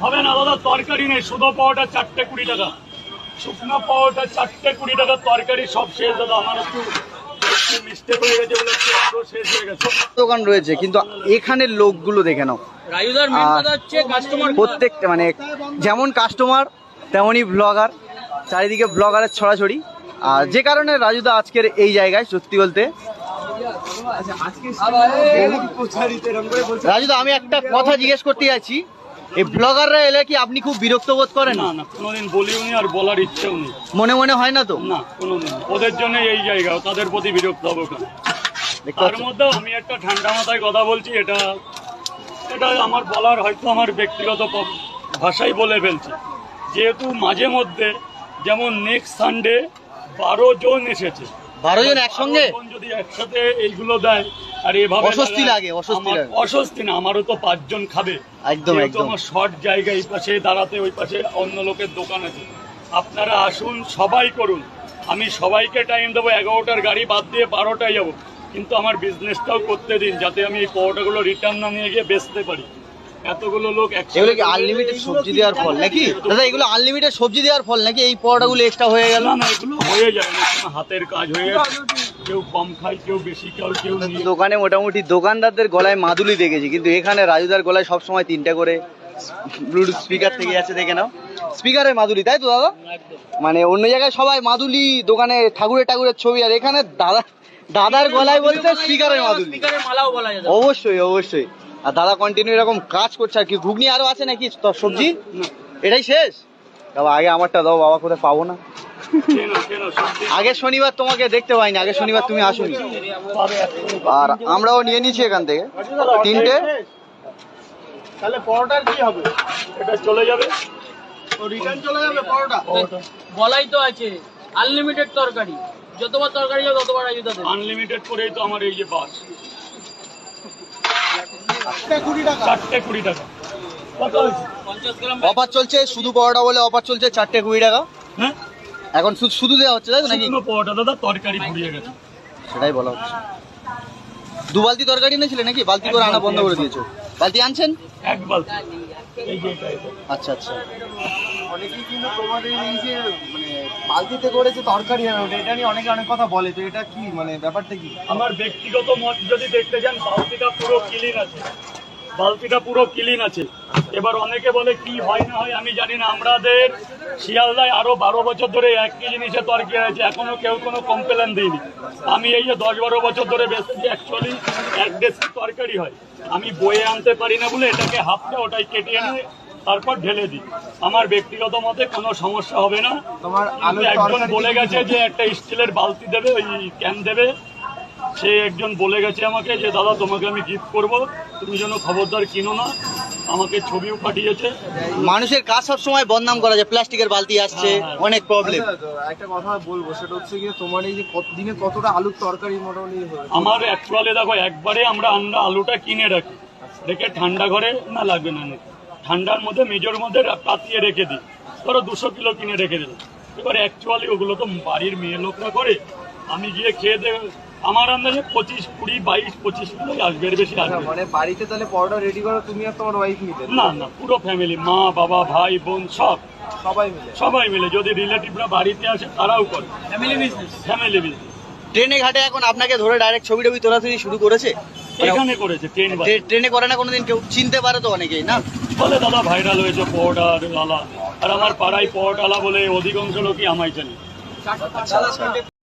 হবে না দাদা, তরকারি নেই, শুধু পাওয়াটা 420 টাকা, শুকনো পাওয়াটা 420 টাকা, তরকারি সব শেষ দাদা। আমার একটু মিস্টেক হয়ে গেছে বলে একটু শেষ হয়ে গেছে। দোকান রয়েছে কিন্তু এখানের লোকগুলো দেখে নাও, প্রত্যেকটা মানে যেমন কাস্টমার তেমনই ব্লগার, চারিদিকে ব্লগারের ছড়াছড়ি। আর যে কারণে রাজুদা আজকের এই জায়গায় সত্যি বলতে। রাজুদা, আমি একটা কথা জিজ্ঞেস করতে যাচ্ছি, এই ব্লগাররা এলে কি আপনি খুব বিরক্ত বোধ করেন? না না, কোনোদিন বলিও নি, আর বলার ইচ্ছেও নেই। মনে মনে হয় না তো? না, কোনোদিন। ওদের জন্য এই জায়গা, তাদের প্রতি বিরক্ত হবো কেন? তার মধ্যে আমি একটা ঠান্ডা মাথায় কথা বলছি, এটা আমার বলার হয়তো আমার ব্যক্তিগত ভাষাই বলে ফেলছি। যেহেতু মাঝে মধ্যে যেমন নেক্সট সানডে 12 জন এসেছে, 12 জন একসঙ্গে যদি একসাথে এইগুলো দেয় আর এভাবে অস্বস্তি লাগে। অস্বস্তি না, আমারও তো 5 জন খাবে। একদম একদম। আমার শর্ট জায়গা, এই পাশে দাঁড়াতে, ওই পাশে অন্য লোকের দোকান আছে। আপনারা আসুন, সবাই করুন, আমি সবাইকে টাইম দেবো। 11টার গাড়ি বাদ দিয়ে 12টায় যাবো, কিন্তু আমার বিজনেসটাও করতে দিন, যাতে আমি এই পাওয়াটাগুলো রিটার্ন না নিয়ে গিয়ে বেচতে পারি। এতগুলো লোক এগুলো কি আনলিমিটেড সবজি দেওয়ার ফল নাকি দাদা? এগুলো আনলিমিটেড সবজি দেওয়ার ফল নাকি? এই পরোটাগুলো এক্সট্রা হয়ে গেল না, এগুলো হয়ে যায় না, হাতের কাজ হয়ে যায়। কেউ কম খায়, কেউ বেশি খায়, কেউ দোকানে মোটামুটি দোকানদারদের গলায় মাদুলি দেখেছি, কিন্তু এখানে রাজুদার গলায় সবসময় 3টা করে ব্লুটুথ স্পিকার থেকে যাচ্ছে, দেখে নাও। স্পিকারের মাদুলি, তাই তো দাদা? মানে অন্য জায়গায় সবাই মাদুলি, দোকানে ঠাকুরের ছবি, আর এখানে দাদার গলায় বলতে স্পিকারের মাদুলি। অবশ্যই অবশ্যই। আর দাদা কন্টিনিউ এরকম কাজ করছে। আর কি ঘুগনি আরো আছে নাকি সবজি? এটাই শেষ? বাবা আগে আমারটা দাও বাবা, কোথায় পাবো না। আগের শনিবার তোমাকে দেখতে পাইনি, আগের শনিবার তুমি আসোনি। আর আমরাও নিয়ে নিয়েছি এখান থেকে 3টে। তাহলে পরোটার কি হবে? এটা চলে যাবে, রিটার্ন চলে যাবে পরোটা। বলাই তো আছে আনলিমিটেড তরকারি, যতবার তরকারি যাবে ততবার রাজুদা দেবে। আনলিমিটেড করেই তো আমার এই যে বাস। 420 টাকা। অফার চলছে, শুধু পরোটা বলে অফার চলছে, 420 টাকা। হ্যাঁ, এখন শুধু দেওয়া হচ্ছে তাই তো নাকি? শুকনো পরোটা দাদা, তরকারি ফুরিয়ে গেছে। সেটাই বলা হচ্ছে। 2 বালতি তরকারি এনেছিলে নাকি? বালতি করে আনা বন্ধ করে দিয়েছো? বালতি আনছেন? 1 বালতি। এই যে এটা। আচ্ছা আচ্ছা। অনেকেই কিন্তু তোমাদের এই যে মানে বালতিতে করেছে তরকারি আনা, এটা নিয়ে অনেকে অনেক কথা বলে, তো এটা কি মানে ব্যাপারটা কি? আমার ব্যক্তিগত মত যদি দেখতে যান, বালতিটা পুরো ক্লিন আছে। এবার অনেকে বলে কি হয় না হয় আমি জানি না। আমাদের শিয়ালদায় আরো 12 বছর ধরে একই জিনিসের তরকারি আছে, এখনো কেউ কোনো কমপ্লেন দিইনি। আমি এই যে 10-12 বছর ধরে বেশি অ্যাকচুয়ালি 1 ডেসি তরকারি হয়, আমি বয়ে আনতে পারি না বলে এটাকে হাফটা ওটাই কেটে এনে তারপর ঢেলে দিই। আমার ব্যক্তিগত মতে কোনো সমস্যা হবে না। তোমার একজন বলে গেছে যে একটা স্টিলের বালতি দেবে, ওই ক্যান দেবে। সে একজন বলে গেছে আমাকে যে দাদা তোমাকে আমি গিফট করব, তুমি যেন খবরদার কিনো না। আমাকে ছবিও পাঠিয়েছে। মানুষের কাজ সব সময় বদনাম করা যায়, প্লাস্টিকের বালতি আসছে, অনেক প্রবলেম। একটা কথা বলবো, সেটা হচ্ছে গিয়ে তোমার এই যে দিনে কতটা আলুর তরকারি মোটামুটি আমার অ্যাকচুয়ালি দেখো, একবারে আমরা আলুটা কিনে রাখি, রেখে ঠান্ডা ঘরে না লাগবে না, ঠান্ডার মধ্যে মেজর মধ্যে পাতিয়ে রেখে দিই। ধরো 200 কিলো কিনে রেখে দিলাম। এবার অ্যাকচুয়ালি ওগুলো তো বাড়ির মেয়ে লোকরা করে, আমি গিয়ে খেয়ে দেবো। আমার আন্দাজে 25, 20, 22, 25 কিলোই আসবে, এর বেশি আসবে। মানে বাড়িতে তাহলে পরোটা রেডি করো তুমি আর তোমার ওয়াইফ মিলে? না, পুরো ফ্যামিলি, মা বাবা ভাই বোন সবাই মিলে। যদি রিলেটিভরা বাড়িতে আসে তারাও করে, ফ্যামিলি বিজনেস। ট্রেনে ঘাটে এখন আপনাকে ধরে ডাইরেক্ট ছবি তোলাছবি শুরু করেছে? এখানে করেছে ট্রেনে করে না কোনোদিন? কেউ চিনতে পারে তো অনেকেই না, বলে দাদা ভাইরাল হয়েছে পরোটার লালা। আর আমার পাড়ায় পরোটালা বলে অধিকাংশ লোকই আমায় জানে।